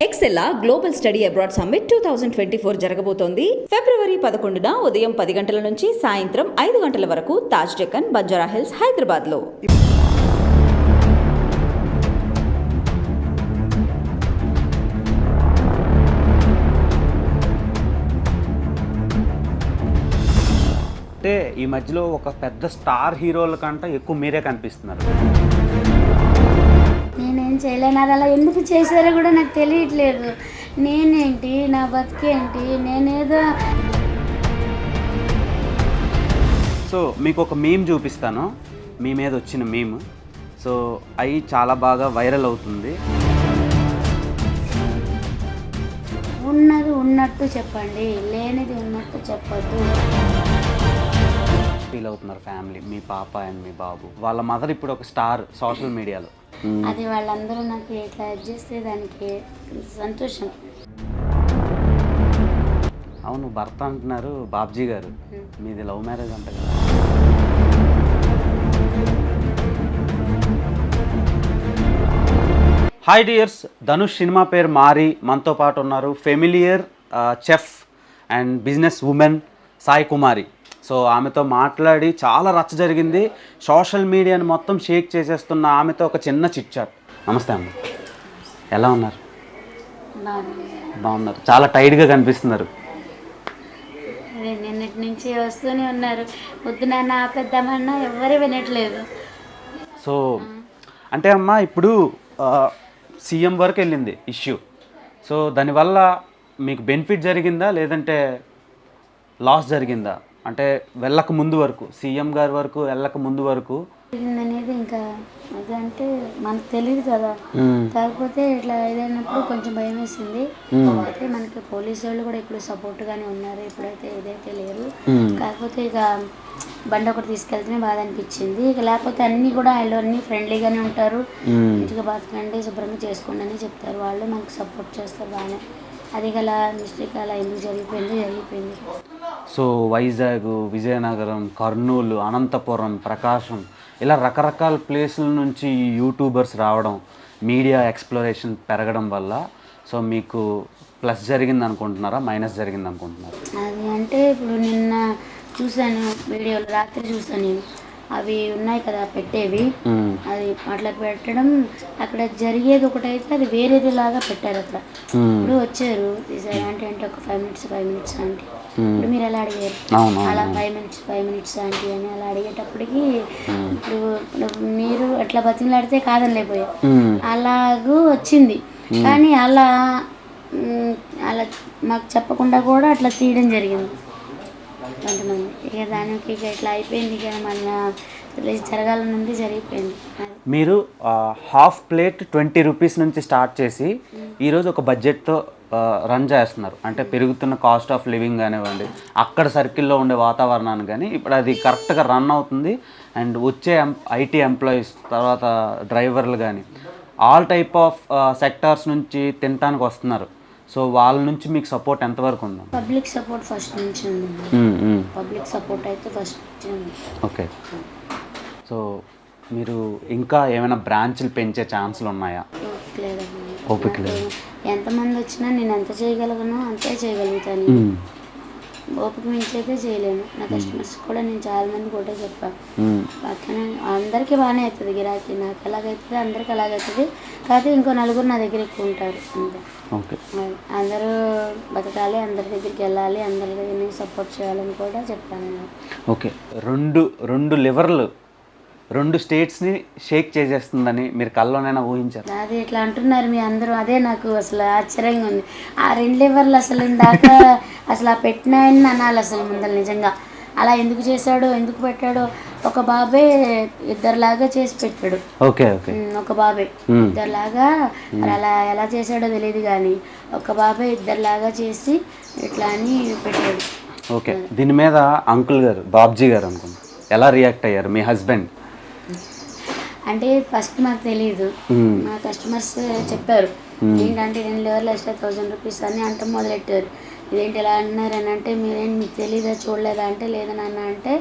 ఎక్సెల్లా global study abroad summit 2024 జరగబోతోంది. ఫిబ్రవరి 11న ఉదయం 10 గంటల నుంచి సాయంత్రం 5 గంటల వరకు తాజ్ డెక్కన్, బంజారా హిల్స్, హైదరాబాద్లో. అంటే ఈ మధ్యలో ఒక పెద్ద స్టార్ హీరోల కంటే ఎక్కువ మీరే కనిపిస్తున్నారు. నేనేం చేయలేను, అది అలా ఎందుకు చేశారో కూడా నాకు తెలియట్లేదు. నేనేంటి, నా బతికేంటి, నేనేదో. సో మీకు ఒక మీమ్ చూపిస్తాను, మీ మీద వచ్చిన మీమ్. సో అవి చాలా బాగా వైరల్ అవుతుంది. ఉన్నది ఉన్నట్టు చెప్పండి, లేనిది ఉన్నట్టు చెప్పద్దు. ఫీల్ అవుతున్నారు ఫ్యామిలీ, మీ పాప అండ్ మీ బాబు. వాళ్ళ మదర్ ఇప్పుడు ఒక స్టార్ సోషల్ మీడియాలో. అది వాళ్ళందరూ నాకు ఇట్లా చేస్తే దానికి సంతోషం. అవును, భర్త అంటున్నారు బాబ్జీ గారు, మీది లవ్ మ్యారేజ్ అంట కదా. హాయ్ డియర్స్, ధనుష్ సినిమా పేరు మారి మనతో పాటు ఉన్నారు familiar chef and business women Sai Kumari. So ఆమెతో మాట్లాడి చాలా రచ్చ జరిగింది. సోషల్ మీడియాని మొత్తం షేక్ చేసేస్తున్న ఆమెతో ఒక చిన్న చిట్ చాట్. నమస్తే అమ్మ, ఎలా ఉన్నారు? బాగున్నారు, చాలా టైర్డ్గా కనిపిస్తున్నారు. నిన్నటి నుంచి వస్తూనే ఉన్నారు, వద్దు నాన్న ఆపేద్దామన్నా ఎవరు వినట్లేదు. సో అంటే అమ్మ ఇప్పుడు సీఎం వరకు వెళ్ళింది ఇష్యూ. సో దానివల్ల మీకు బెనిఫిట్ జరిగిందా లేదంటే లాస్ జరిగిందా? అంటే వెళ్ళక ముందు వరకు, సీఎం గారి వరకు వెళ్ళక ముందు వరకు అనేది ఇంకా అదంటే మనకు తెలియదు కదా. కాకపోతే ఇట్లా ఏదైనప్పుడు కొంచెం భయం వేసింది. అయితే మనకి పోలీసు వాళ్ళు కూడా ఇప్పుడు సపోర్ట్గానే ఉన్నారు, ఇప్పుడైతే ఏదైతే లేరు. కాకపోతే ఇక బండి ఒకటి తీసుకెళ్తేనే బాధ అనిపించింది. ఇక లేకపోతే అన్నీ కూడా వాళ్ళు అన్నీ ఫ్రెండ్లీగానే ఉంటారు, మంచిగా బతకండి, శుభ్రంగా చేసుకోండి అని చెప్తారు. వాళ్ళు మనకు సపోర్ట్ చేస్తారు బాగానే. అది గల మిస్టేక్ అలా ఎందుకు జరిగిపోయింది. సో వైజాగ్, విజయనగరం, కర్నూలు, అనంతపురం, ప్రకాశం ఇలా రకరకాల ప్లేసుల నుంచి యూట్యూబర్స్ రావడం, మీడియా ఎక్స్ప్లోరేషన్ పెరగడం వల్ల సో మీకు ప్లస్ జరిగింది అనుకుంటున్నారా, మైనస్ జరిగింది అనుకుంటున్నారా? అది అంటే ఇప్పుడు నిన్న చూశాను వీడియోలు, రాత్రి చూసాను నేను. అవి ఉన్నాయి కదా పెట్టేవి, అది అట్లా పెట్టడం, అక్కడ జరిగేది ఒకటైతే అది వేరేది లాగా పెట్టారు అక్కడ. ఇప్పుడు వచ్చారు తీసారు అంటే ఒక 5 minutes అంటే ఇప్పుడు మీరు ఎలా అడిగారు అలా 5 minutes ఆంటీ అని అలా అడిగేటప్పటికి ఇప్పుడు మీరు అట్లా బతిమలాడితే కాదని లేకపోయారు, అలాగూ వచ్చింది. కానీ అలా మాకు చెప్పకుండా కూడా అట్లా తీయడం జరిగింది కొంతమంది. ఇక దానికి ఇక ఇట్లా అయిపోయింది, ఇక మన జరగాలని ఉంది, జరిగిపోయింది. మీరు హాఫ్ ప్లేట్ 20 రూపీస్ నుంచి స్టార్ట్ చేసి ఈరోజు ఒక బడ్జెట్తో రన్ చేస్తున్నారు. అంటే పెరుగుతున్న కాస్ట్ ఆఫ్ లివింగ్ కానివ్వండి, అక్కడ సర్కిల్లో ఉండే వాతావరణాన్ని కానీ ఇప్పుడు అది కరెక్ట్గా రన్ అవుతుంది. అండ్ వచ్చే ఐటీ ఎంప్లాయీస్, తర్వాత డ్రైవర్లు కానీ ఆల్ టైప్ ఆఫ్ సెక్టార్స్ నుంచి తినడానికి వస్తున్నారు. సో వాళ్ళ నుంచి మీకు సపోర్ట్ ఎంతవరకు ఉంది? పబ్లిక్ సపోర్ట్ ఫస్ట్ నుంచి ఉంది. పబ్లిక్ సపోర్ట్ అయితే ఫస్ట్ నుంచి ఉంది. ఓకే. సో మీరు ఇంకా ఏమైనా బ్రాంచ్లు పెంచే ఛాన్సులు ఉన్నాయా? ఓపిక లేదు. ఎంతమంది వచ్చినా నేను ఎంత చేయగలను అంతే చేయగలుగుతాను. ఓపిక మించి అయితే చేయలేను. నా కస్టమర్స్ కూడా నేను చాలా మంది కూడా చెప్పాను, పక్కన అందరికీ బాగానే అవుతుంది గిరాకీ. నాకు ఎలాగైతుంది అందరికి అలాగవుతుంది. కాకపోతే ఇంకో నలుగురు నా దగ్గర ఎక్కువ ఉంటారు అంతే. అందరూ బతకాలి, అందరి దగ్గరికి వెళ్ళాలి, అందరి దగ్గర సపోర్ట్ చేయాలని కూడా చెప్పాను నేను. ఓకే. రెండు లివర్లు 2 స్టేట్స్ని షేక్ చేసేస్తుందని మీరు కల్లోనైనా ఊహించారు? అది ఇట్లా అంటున్నారు మీ అందరూ, అదే నాకు అసలు ఆశ్చర్యంగా ఉంది. ఆ 2 లివర్లు అసలు ఇందాక అసలు ఆ పెట్టినాయని అనాలి అసలు ముందర. నిజంగా అలా ఎందుకు చేశాడో, ఎందుకు పెట్టాడో. ఒక బాబే ఇద్దరులాగా చేసి పెట్టాడు. Okay okay. ఒక బాబే ఇద్దరులాగా, అలా ఎలా చేశాడో తెలియదు కానీ ఒక బాబే ఇద్దరులాగా చేసి ఇట్లా అని పెట్టాడు. ఓకే. దీని మీద అంకుల్ గారు, బాబ్జీ గారు అనుకుంటా, ఎలా రియాక్ట్ అయ్యారు మీ హస్బెండ్? అంటే ఫస్ట్ మాకు తెలియదు, మా కస్టమర్స్ చెప్పారు ఏంటంటే 2 లివర్లు ఎక్స్ట్రా 1000 రూపీస్ అని అంటే మొదలెట్టారు. ఇదేంటి ఎలా అంటున్నారు అని అంటే మీకు తెలీదా, చూడలేదా అంటే లేదని అన్న అంటే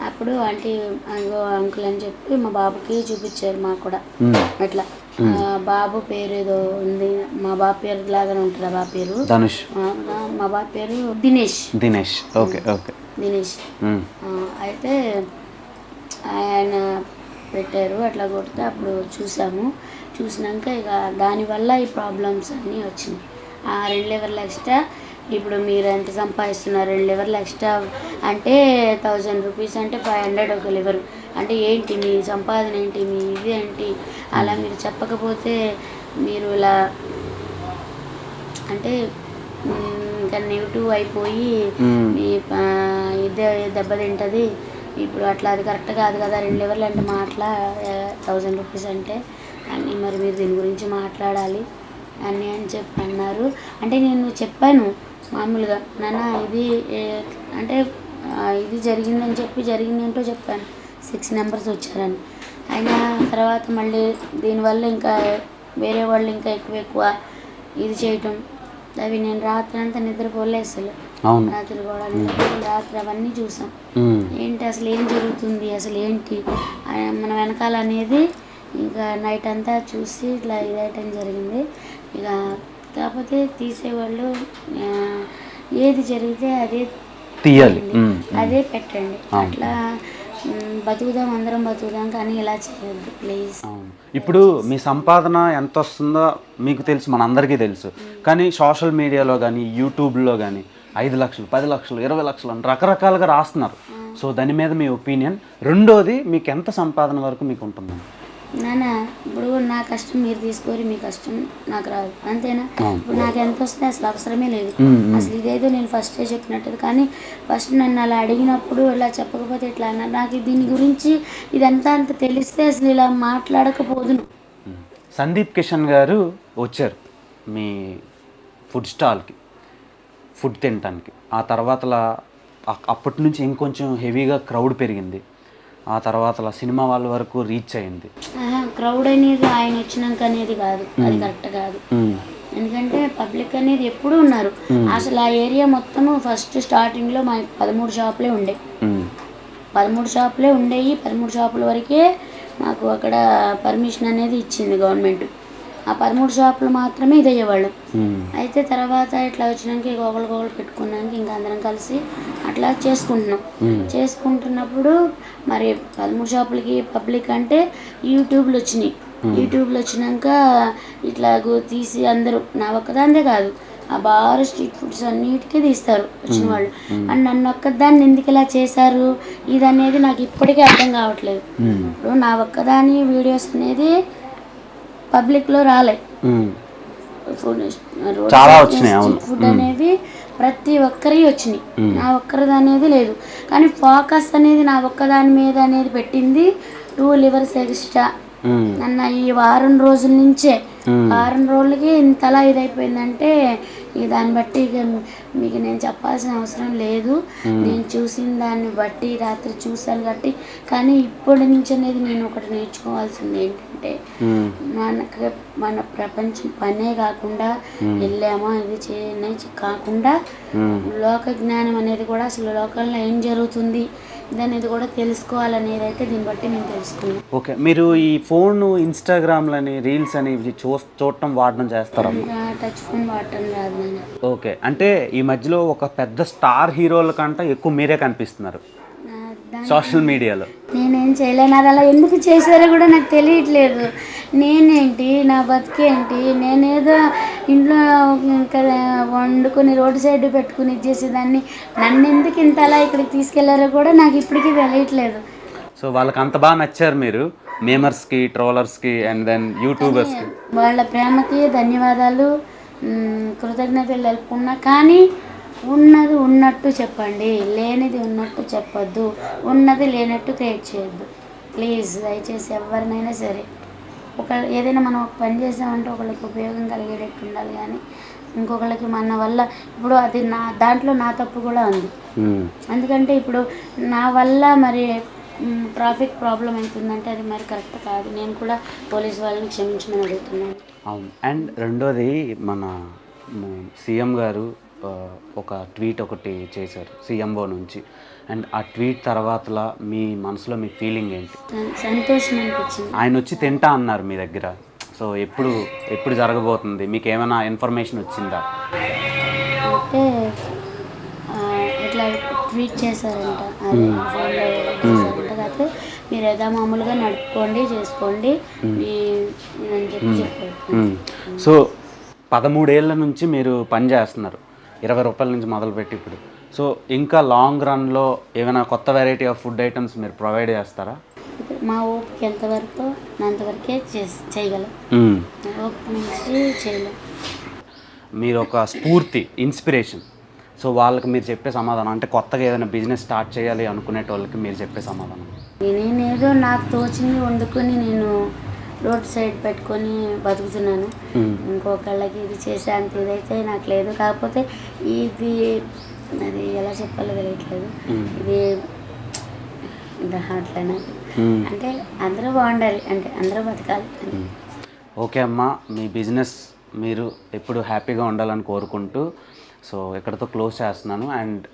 అప్పుడు ఆంటీ అంకుల్ అని చెప్పి మా బాబుకి చూపించారు. మాకు కూడా అట్లా బాబు పేరు ఏదో ఉంది, మా బాబు పేరు లాగానే ఉంటుంది. ఆ బాబు పేరు ధనుష్, మా బాబు పేరు దినేష్. Dinesh, okay okay. దినేష్ అయితే ఆయన పెట్టారు. అట్లా కొడితే అప్పుడు చూసినాక ఇక దానివల్ల ఈ ప్రాబ్లమ్స్ అన్నీ వచ్చినాయి. 2 లివర్లు ఎక్స్ట్రా. ఇప్పుడు మీరు ఎంత సంపాదిస్తున్నారు? 2 లివర్లు ఎక్స్ట్రా అంటే 1000 రూపీస్ అంటే 500 ఒక లివర్ అంటే ఏంటి మీ సంపాదన ఏంటి, మీ ఇది ఏంటి? అలా మీరు చెప్పకపోతే మీరు ఇలా అంటే ఇంకా నెగిటివ్ అయిపోయి మీ ఇదే దెబ్బతింటుంది. ఇప్పుడు అట్లా అది కరెక్ట్ కాదు కదా. 2 లివర్లు అంటే మాట్లా 1000 రూపీస్ అంటే అన్నీ మరి మీరు దీని గురించి మాట్లాడాలి అని చెప్పి అన్నారు. అంటే నేను చెప్పాను మామూలుగా, నాన్న ఇది అంటే ఇది జరిగిందని చెప్పి జరిగిందేంటో చెప్పాను. 6 మెంబర్స్ వచ్చారని. అయినా తర్వాత మళ్ళీ దీనివల్ల ఇంకా వేరే వాళ్ళు ఇంకా ఎక్కువ ఇది చేయటం, అవి నేను రాత్రి అంతా నిద్రపోలే అసలు. రాత్రి కూడా రాత్రి అవన్నీ చూసాం. ఏంటి అసలు ఏం జరుగుతుంది, అసలు ఏంటి మన వెనకాల అనేది ఇంకా నైట్ అంతా చూసి ఇట్లా ఇదైటం జరిగింది. ఇక కాకపోతే తీసేవాళ్ళు ఏది జరిగితే అదే తీయాలి, అదే పెట్టండి. అట్లా బతుకుదాం, అందరం బతుకుదాం, కానీ ఇలా చేయొద్దు ప్లీజ్. ఇప్పుడు మీ సంపాదన ఎంత వస్తుందో మీకు తెలుసు, మనందరికీ తెలుసు. కానీ సోషల్ మీడియాలో కానీ యూట్యూబ్లో కానీ 5 లక్షలు, 10 లక్షలు, 20 లక్షలు అని రకరకాలుగా రాస్తున్నారు. సో దాని మీద మీ ఒపీనియన్. రెండోది, మీకు ఎంత సంపాదన వరకు మీకు ఉంటుంది? నాన్న ఇప్పుడు నా కష్టం మీరు తీసుకోరు, మీ కష్టం నాకు రాదు, అంతేనా? ఇప్పుడు నాకు ఎంత వస్తే అసలు అవసరమే లేదు. అసలు ఇదేదో నేను ఫస్టే చెప్పినట్టు. కానీ ఫస్ట్ నన్ను అలా అడిగినప్పుడు ఇలా చెప్పకపోతే ఇట్లా అన్నారు. నాకు దీని గురించి ఇదంతా అంత తెలిస్తే అసలు ఇలా మాట్లాడకపోదును. సందీప్ కిషన్ గారు వచ్చారు మీ ఫుడ్ స్టాల్కి ఫుడ్ తినటానికి. ఆ తర్వాత అప్పటి నుంచి ఇంకొంచెం హెవీగా క్రౌడ్ పెరిగింది. ఆ తర్వాత సినిమా వాళ్ళ వరకు రీచ్ అయింది. క్రౌడ్ అనేది ఆయన వచ్చినాక అనేది కాదు, అది కరెక్ట్ కాదు. ఎందుకంటే పబ్లిక్ అనేది ఎప్పుడూ ఉన్నారు. అసలు ఆ ఏరియా మొత్తము ఫస్ట్ స్టార్టింగ్లో మా 13 షాపులే ఉండే. 13 షాపులే ఉండేవి. 13 షాపుల వరకే మాకు అక్కడ పర్మిషన్ అనేది ఇచ్చింది గవర్నమెంట్. ఆ 13 షాపులు మాత్రమే ఇది అయ్యేవాళ్ళు. అయితే తర్వాత ఇట్లా వచ్చినాక ఇక ఒకళ్ళు పెట్టుకున్నాక ఇంకా అందరం కలిసి అట్లా చేసుకుంటున్నప్పుడు మరి 13 షాపులకి పబ్లిక్ అంటే యూట్యూబ్లు వచ్చినాయి. యూట్యూబ్లు వచ్చినాక ఇట్లా తీసి అందరూ, నా ఒక్కదాందే కాదు, ఆ బార్ స్ట్రీట్ ఫుడ్స్ అన్నిటికీ తీస్తారు వచ్చిన వాళ్ళు. అండ్ నన్ను ఒక్కదాన్ని ఎందుకు ఇలా చేశారు ఇది అనేది నాకు ఇప్పటికీ అర్థం కావట్లేదు. ఇప్పుడు నా ఒక్కదాని వీడియోస్ అనేది పబ్లిక్లో రాలే. ఫుడ్ అనేవి ప్రతి ఒక్కరి వచ్చినాయి, నా ఒక్కరిది అనేది లేదు. కానీ ఫోకస్ అనేది నా ఒక్కదాని మీద అనేది పెట్టింది 2 లివర్స్ ఎక్స్ట్రా. నన్న ఈ వారం రోజుల నుంచే 6 రోజులకి ఇంతలా ఇదైపోయిందంటే ఇక దాన్ని బట్టి ఇక మీకు నేను చెప్పాల్సిన అవసరం లేదు. నేను చూసిన దాన్ని బట్టి రాత్రి చూసాను కాబట్టి. కానీ ఇప్పటి నుంచి అనేది నేను ఒకటి నేర్చుకోవాల్సింది ఏంటంటే, మన ప్రపంచం పనే కాకుండా వెళ్ళామా ఇది చేయనే కాకుండా లోక జ్ఞానం అనేది కూడా, అసలు లోకంలో ఏం జరుగుతుంది అనేది కూడా తెలుసుకోవాలనేది అయితే దీన్ని బట్టి నేను తెలుసుకున్నాను. ఓకే, మీరు ఈ ఫోన్ ఇన్స్టాగ్రామ్లని రీల్స్ అని చూడటం వాడడం చేస్తారా? టచ్ ఫోన్ వాడటం రాదు నేను. ఓకే, అంటే ఈ మధ్యలో ఒక పెద్ద స్టార్ హీరోల కంటే ఎక్కువ మీరే కనిపిస్తున్నారు సోషల్ మీడియాలో. నేనేం చేయలేను, అది అలా ఎందుకు చేశారో కూడా నాకు తెలియట్లేదు. నేనేంటి, నా బతికేంటి, నేనేదో ఇంట్లో వండుకొని రోడ్డు సైడ్ పెట్టుకుని ఇచ్చేసేదాన్ని. నన్ను ఎందుకు ఇంత అలా ఇక్కడికి తీసుకెళ్లారో కూడా నాకు ఇప్పటికీ తెలియట్లేదు. సో వాళ్ళకి అంత బాగా నచ్చారు మీరు, మేమర్స్కి, ట్రోలర్స్కి అండ్ దెన్ యూట్యూబర్స్కి. వాళ్ళ ప్రేమకి ధన్యవాదాలు, కృతజ్ఞతలు తెలుపుకున్నా. కానీ ఉన్నది ఉన్నట్టు చెప్పండి, లేనిది ఉన్నట్టు చెప్పొద్దు, ఉన్నది లేనట్టు క్రియేట్ చేయొద్దు ప్లీజ్. దయచేసి ఎవరినైనా సరే ఏదైనా మనం ఒక పని చేసామంటే ఒకళ్ళకి ఉపయోగం కలిగేటట్టు ఉండాలి. కానీ ఇంకొకళ్ళకి మన వల్ల, ఇప్పుడు అది దాంట్లో నా తప్పు కూడా ఉంది. ఎందుకంటే ఇప్పుడు నా వల్ల మరి ట్రాఫిక్ ప్రాబ్లం అవుతుందంటే అది మరి కరెక్ట్ కాదు. నేను కూడా పోలీస్ వాళ్ళని క్షమించమని అడుగుతున్నాను. అవును. అండ్ రెండోది, మన సీఎం గారు ఒక ట్వీట్ ఒకటి చేశారు సీఎంఓ నుంచి. అండ్ ఆ ట్వీట్ తర్వాతలా మీ మనసులో మీ ఫీలింగ్ ఏంటి? సంతోషం అనిపించింది. ఆయన వచ్చి తింటా అన్నారు మీ దగ్గర. సో ఎప్పుడు జరగబోతుంది, మీకు ఏమైనా ఇన్ఫర్మేషన్ వచ్చిందా? అంటే ఇట్లా ట్వీట్ చేశారంట, అది ఫోన్లో చేశారంట. కాకపోతే మీరు ఏదో మామూలుగా నడుపుకోండి, చేసుకోండి అని చెప్పారు. సో 13 ఏళ్ళ నుంచి మీరు పని చేస్తున్నారు, 20 రూపాయల నుంచి మొదలుపెట్టి ఇప్పుడు. సో ఇంకా లాంగ్ రన్లో ఏమైనా కొత్త వెరైటీ ఆఫ్ ఫుడ్ ఐటమ్స్ మీరు ప్రొవైడ్ చేస్తారా? మా ఓపిక ఎంతవరకు అంతవరకే చేయగలం, ఓపిక నుంచి చేయలేం. మీరు ఒక స్ఫూర్తి, ఇన్స్పిరేషన్. సో వాళ్ళకి మీరు చెప్పే సమాధానం, అంటే కొత్తగా ఏదైనా బిజినెస్ స్టార్ట్ చేయాలి అనుకునేటోళ్ళకి మీరు చెప్పే సమాధానం? నేనేదో నాకు తోచింది వండుకొని నేను రోడ్ సైడ్ పెట్టుకొని బతుకుతున్నాను. ఇంకొకళ్ళకి ఇది చేసే అంత ఇదైతే నాకు లేదు. కాకపోతే ఇది అది ఎలా చెప్పాలో తెలియట్లేదు. ఇది అట్లా నాకు అంటే అందరూ బాగుండాలి, అంటే అందరూ బతకాలి. ఓకే అమ్మ, మీ బిజినెస్ మీరు ఎప్పుడు హ్యాపీగా ఉండాలని కోరుకుంటూ సో ఎక్కడితో క్లోజ్ చేస్తున్నాను. అండ్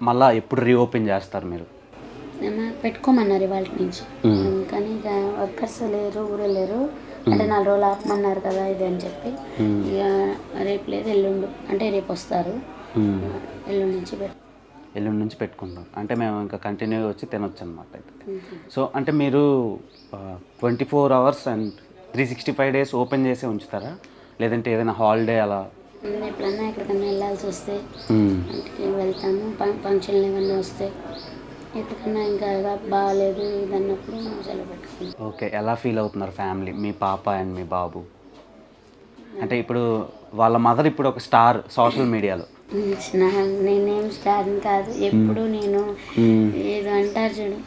మళ్ళీ ఎప్పుడు రీఓపెన్ చేస్తారు మీరు? పెట్టుకోమన్నారు ఇవాళ నుంచి, కానీ ఇక వర్కర్స్ లేరు, ఊరే లేరు. అంటే 4 రోజులు ఆపమన్నారు కదా ఇది అని చెప్పి, ఇక రేపు లేదు ఎల్లుండు, అంటే రేపు వస్తారు, ఎల్లుండి నుంచి పెట్టుకుంటాం. అంటే మేము ఇంకా కంటిన్యూగా వచ్చి తినొచ్చు అనమాట అయితే. సో అంటే మీరు 24 hours అండ్ 365 days ఓపెన్ చేసి ఉంచుతారా, లేదంటే ఏదైనా హాలిడే అలా? ఎప్పుడన్నా ఎక్కడికన్నా వెళ్ళాల్సి వస్తే ఇంటికి వెళ్తాము, ఫంక్షన్లు ఏమన్నా వస్తే. ఎక్కడికన్నా ఇంకా బాగాలేదు ఇది అన్నప్పుడు సెలవు పెట్టుకుంటాం. ఓకే, ఎలా ఫీల్ అవుతున్నారు ఫ్యామిలీ, మీ పాప అండ్ మీ బాబు? అంటే ఇప్పుడు వాళ్ళ మదర్ ఇప్పుడు ఒక స్టార్ సోషల్ మీడియాలో. నేనేం స్టార్ని కాదు, ఎప్పుడు నేను ఏదో అంటారు చూడు,